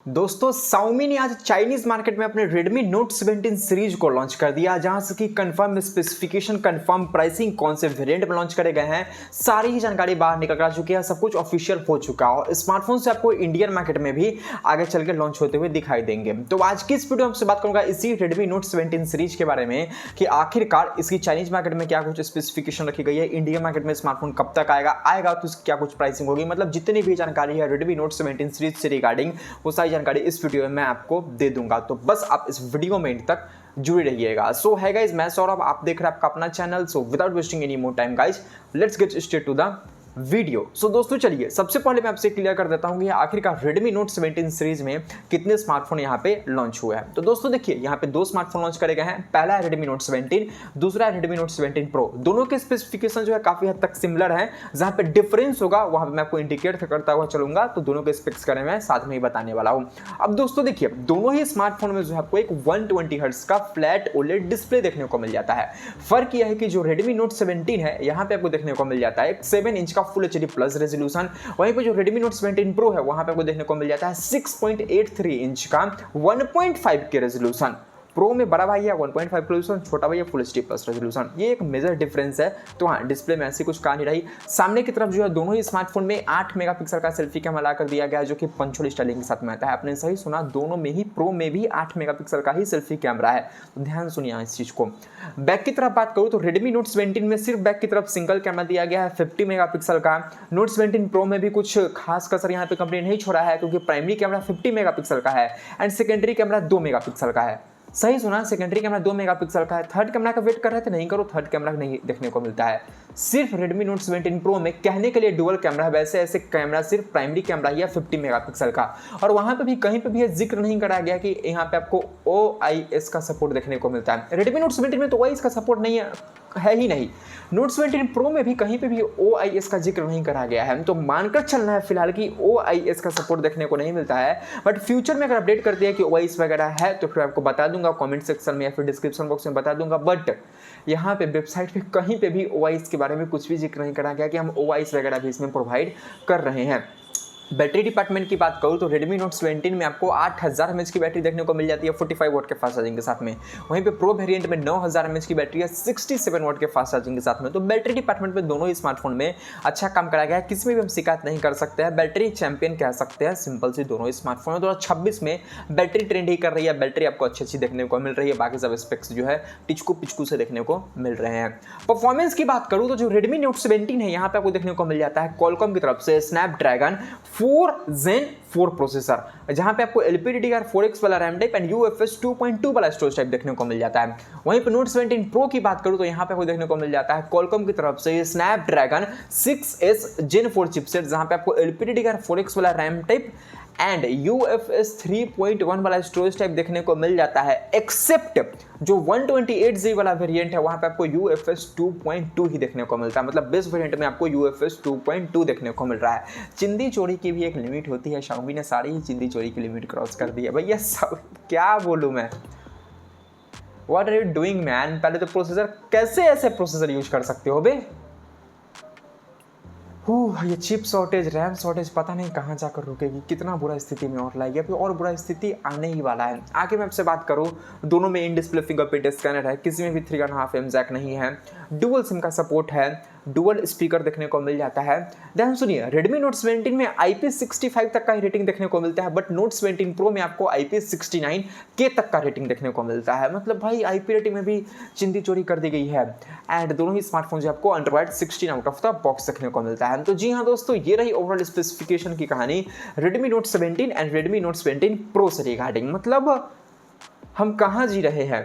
दोस्तों Xiaomi ने आज चाइनीज मार्केट में अपने Redmi Note 17 सीरीज को लॉन्च कर दिया, जहां से कि कंफर्म स्पेसिफिकेशन, कंफर्म प्राइसिंग, कौन से वेरिएंट में लॉन्च करे गए हैं, सारी ही जानकारी बाहर निकल आ चुकी है। सब कुछ ऑफिशियल हो चुका है और स्मार्टफोन से आपको इंडियन मार्केट में भी आगे चल के लॉन्च होते हुए दिखाई देंगे। तो आज की इस वीडियो में आपसे बात करूंगा इसी Redmi Note 17 सीरीज के बारे में कि आखिरकार इसकी चाइनीज मार्केट में क्या कुछ स्पेसिफिकेशन रखी गई है, इंडियन मार्केट में स्मार्टफोन कब तक आएगा तो क्या कुछ प्राइसिंग होगी, मतलब जितनी भी जानकारी है Redmi Note 17 सीरीज से रिगार्डिंग वो सारी जानकारी इस वीडियो में मैं आपको दे दूंगा। तो बस आप इस वीडियो में एंड तक जुड़े रहिएगा। सो है गाइस, मैं सौरभ, आप देख रहे हैं आपका अपना channel. So without wasting any more time guys, let's get straight to the video. So दोस्तों चलिए, सबसे पहले मैं आपसे क्लियर कर देता हूं कि आखिरकार Redmi Note 17 सीरीज में कितने स्मार्टफोन यहां पे लॉन्च हुए हैं। तो दोस्तों देखिए, यहां पे दो स्मार्टफोन लॉन्च करे गए हैं। पहला है Redmi Note 17, दूसरा है Redmi Note 17 Pro। दोनों के स्पेसिफिकेशन जो है काफी हद तक सिमिलर है। जहां पे डिफरेंस होगा वहां पे मैं आपको इंडिकेट करता हुआ चलूंगा, तो दोनों के स्पेक्स करे मैं साथ में ही बताने वाला हूं। अब दोस्तों देखिए, दोनों ही स्मार्टफोन में जो है आपको एक 120 हर्ट्ज का फ्लैट OLED डिस्प्ले देखने को मिल जाता है। फर्क यह है कि जो Redmi Note 17 है, यहां पे आपको देखने को मिल जाता है 7 इंच का फुल HD प्लस रेजोल्यूशन। वहीं पे जो Redmi Note 17 Pro है, वहां पे आपको देखने को मिल जाता है 6.83 इंच का 1.5 के रेजोल्यूशन। प्रो में बड़ा भाई है 1.5 रेजोल्यूशन, छोटा भाई है फुल एचडी प्लस रेजोल्यूशन। ये एक मेजर डिफरेंस है। तो हाँ, डिस्प्ले में ऐसी कुछ कहा नहीं रही। सामने की तरफ जो है दोनों ही स्मार्टफोन में 8 मेगापिक्सल का सेल्फी कैमरा ला कर दिया गया है, जो कि पंचोल स्टाइलिंग के साथ में आता है। आपने सही सुना, दोनों में ही प्रो में भी 8 मेगापिक्सल का ही सेल्फी कैमरा है। तो ध्यान सुनिए इस चीज को। बैक की तरफ बात करूँ तो Redmi Note 17 में सिर्फ बैक की तरफ सिंगल कैमरा दिया गया है 50 मेगापिक्सल का। Note 17 Pro में भी कुछ खास कसर यहाँ पे कंपनी नहीं छोड़ा है, क्योंकि प्राइमरी कैमरा 50 मेगापिक्सल का है एंड सेकेंडरी कैमरा 2 मेगापिक्सल का है। सही सुना, सेकेंडरी कैमरा 2 मेगापिक्सल का है। थर्ड कैमरा का वेट कर रहे थे, नहीं करो, थर्ड कैमरा नहीं देखने को मिलता है। सिर्फ Redmi Note 17 Pro में कहने के लिए डुअल कैमरा है, वैसे ऐसे कैमरा सिर्फ प्राइमरी कैमरा ही है 50 मेगापिक्सल का। और वहां पे भी कहीं पे भी ये जिक्र नहीं करा गया कि यहाँ पे आपको OIS का सपोर्ट देखने को मिलता है। Redmi Note 17 में तो OIS का सपोर्ट नहीं है ही नहीं। Note 17 Pro में भी कहीं पे भी OIS का जिक्र नहीं करा गया है। तो मानकर चलना है फिलहाल कि OIS का सपोर्ट देखने को नहीं मिलता है, बट फ्यूचर में अगर अपडेट कर दिया कि OIS वगैरह है तो फिर आपको बता दूंगा कमेंट सेक्शन में या फिर डिस्क्रिप्शन बॉक्स में बता दूंगा। बट यहाँ पे वेबसाइट पे कहीं पे भी OIS के बारे में कुछ भी जिक्र नहीं करा गया कि हम OIS वगैरह भी इसमें प्रोवाइड कर रहे हैं। बैटरी डिपार्टमेंट की बात करूँ तो Redmi Note 17 में आपको 8000 mAh की बैटरी देखने को मिल जाती है 45 वाट के फास्ट चार्जिंग के साथ में। वहीं पे प्रो वेरिएंट में 9000 mAh की बैटरी है 67 वाट के फास्ट चार्जिंग के साथ में। तो बैटरी डिपार्टमेंट में दोनों ही स्मार्टफोन में अच्छा काम कराया गया है, किसी में भी हम शिकायत नहीं कर सकते हैं। बैटरी चैंपियन कह सकते हैं सिंपल सी दोनों ही स्मार्टफोन है। 2026 में बैटरी ट्रेंड ही कर रही है, बैटरी आपको अच्छी देखने को मिल रही है। बाकी सब स्पेक्स जो है टिचकू पिचकू से देखने को मिल रहे हैं। परफॉर्मेंस की बात करूँ तो जो Redmi Note 17 है, यहाँ पे आपको देखने को मिल जाता है Qualcomm की तरफ से Snapdragon 4 Zen 4 प्रोसेसर, जहां पे आपको LPDDR4X वाला रैम टाइप एंड UFS 2.2 वाला स्टोरेज टाइप देखने को मिल जाता है। वहीं पे Note 17 Pro की बात करूं तो यहां पे आपको देखने को मिल जाता है Qualcomm की तरफ से Snapdragon 6S Gen 4 चिपसेट, जहां पे आपको LPDDR4X वाला रैम टाइप एंड UFS 3.1 वाला स्टोरेज टाइप देखने को मिल जाता है। एक्सेप्ट जो 128GB वाला वेरिएंट है, वहां पे आपको UFS 2.2 ही देखने को मिलता है। मतलब बेस वेरिएंट में आपको UFS 2.2 देखने को मिल रहा है। चिंदी चोरी की भी एक लिमिट होती है, Xiaomi ने सारी ही चिंदी चोरी की लिमिट क्रॉस कर दी है भैया। सब क्या बोलूं मैं, what are you doing man. पहले तो प्रोसेसर, कैसे ऐसे प्रोसेसर यूज कर सकते हो बे। ये चिप शॉर्टेज, रैम शॉर्टेज पता नहीं कहाँ जाकर रुकेगी, कितना बुरा स्थिति में और लाएगी। अभी और बुरा स्थिति आने ही वाला है। आगे मैं आपसे बात करूँ, दोनों में इन डिस्प्ले फिंगरप्रिंट स्कैनर है, किसी में भी 3.5mm जैक नहीं है, डुअल सिम का सपोर्ट है, डुअल स्पीकर देखने को मिल जाता है। ध्यान सुनिए, Redmi Note 17 में IP65 तक का ही रेटिंग देखने को मिलता है, बट Note 17 Pro में आपको IP69K तक का रेटिंग देखने को मिलता है। मतलब भाई IP रेटिंग में भी चिंदी चोरी कर दी गई है। एंड दोनों ही स्मार्टफोन जो आपको Android 16 out of the box देखने को मिलता है। तो जी हाँ दोस्तों, ये रही ओवरऑल स्पेसिफिकेशन की कहानी Redmi Note 17 and Redmi Note 17 Pro से रिगार्डिंग। मतलब हम कहाँ जी रहे हैं,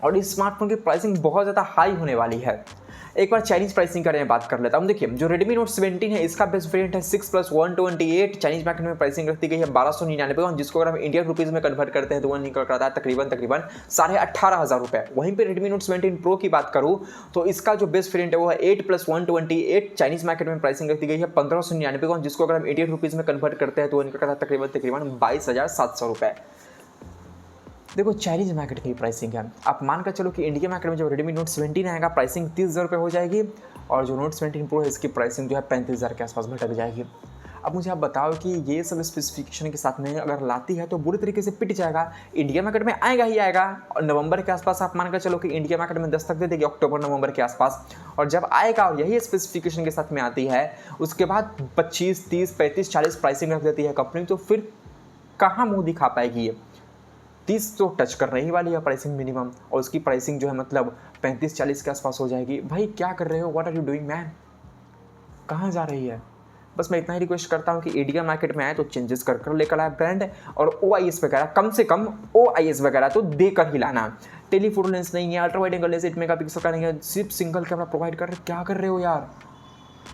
और इस स्मार्टफोन की प्राइसिंग बहुत ज़्यादा हाई होने वाली है। एक बार चाइनीज प्राइसिंग करें बात कर लेता हूँ। देखिए, जो Redmi Note 17 है, इसका बेस्ट वेरिएंट है 6+128। चाइनीज मार्केट में प्राइसिंग रखती गई है 1299, जिसको अगर हम इंडियन रुपीज़ में कन्वर्ट करते हैं तो वो निकल कर आता है तकरीबन 18,500 रुपये। वहीं पे Redmi Note 17 Pro की बात करूँ तो इसका जो बेस्ट वेरिएंट है वो है 8+128। चाइनीज मार्केट में प्राइसिंग रखती गई है 1599, जिसको अगर हम इंडियन रुपीज़ में कन्वर्ट करते हैं तो वो निकल कर आता है तकरीबन 22,700 रुपये। देखो, चाइनीज मार्केट की प्राइसिंग है। आप मान कर चलो कि इंडिया मार्केट में जो Redmi Note 17 आएगा, प्राइसिंग 30,000 रुपये हो जाएगी, और जो Note 17 Pro है इसकी प्राइसिंग जो है 35,000 के आसपास भटक जाएगी। अब मुझे आप बताओ कि ये सब स्पेसिफिकेशन के साथ में अगर लाती है तो बुरी तरीके से पिट जाएगा। इंडिया मार्केट में आएगा ही आएगा, और नवंबर के आसपास आप मानकर चलो कि इंडिया मार्केट में दस्तक दे देगी, अक्टूबर नवंबर के आसपास। और जब आएगा और यही स्पेसिफिकेशन के साथ में आती है, उसके बाद 25, 30, 35, 40 प्राइसिंग रख देती है कंपनी, तो फिर कहाँ मुँह दिखा पाएगी ये? 30 तो टच करने ही वाली है प्राइसिंग मिनिमम, और उसकी प्राइसिंग जो है मतलब 35-40 के आसपास हो जाएगी। भाई क्या कर रहे हो, what are you doing man, कहाँ जा रही है? बस मैं इतना ही रिक्वेस्ट करता हूँ कि इंडिया मार्केट में आए तो चेंजेस कर लेकर आए ब्रांड, और OIS वगैरह कम से कम OIS वगैरह तो देकर ही लाना। टेलीफोटो लेंस नहीं है, ultra wide angle lens 8 megapixel का नहीं है, सिर्फ सिंगल कैमरा प्रोवाइड कर रहे, क्या कर रहे हो यार,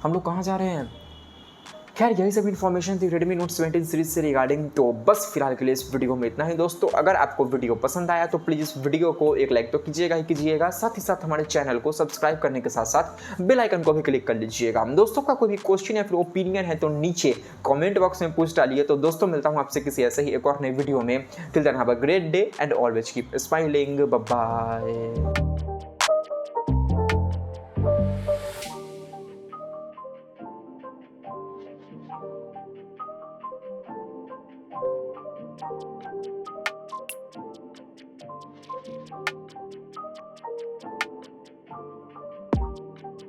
हम लोग कहाँ जा रहे हैं? खैर यही सब इन्फॉर्मेशन थी Redmi Note 17 सीरीज से रिगार्डिंग। तो बस फिलहाल के लिए इस वीडियो में इतना ही दोस्तों। अगर आपको वीडियो पसंद आया तो प्लीज़ इस वीडियो को एक लाइक तो कीजिएगा ही कीजिएगा, साथ ही साथ हमारे चैनल को सब्सक्राइब करने के साथ साथ बेल आइकन को भी क्लिक कर लीजिएगा। दोस्तों का कोई भी क्वेश्चन या फिर ओपिनियन है तो नीचे कॉमेंट बॉक्स में पूछ डालिए। तो दोस्तों मिलता हूँ आपसे किसी ऐसे ही एक और नई वीडियो में। Till then have a great day and always keep smiling, bye bye.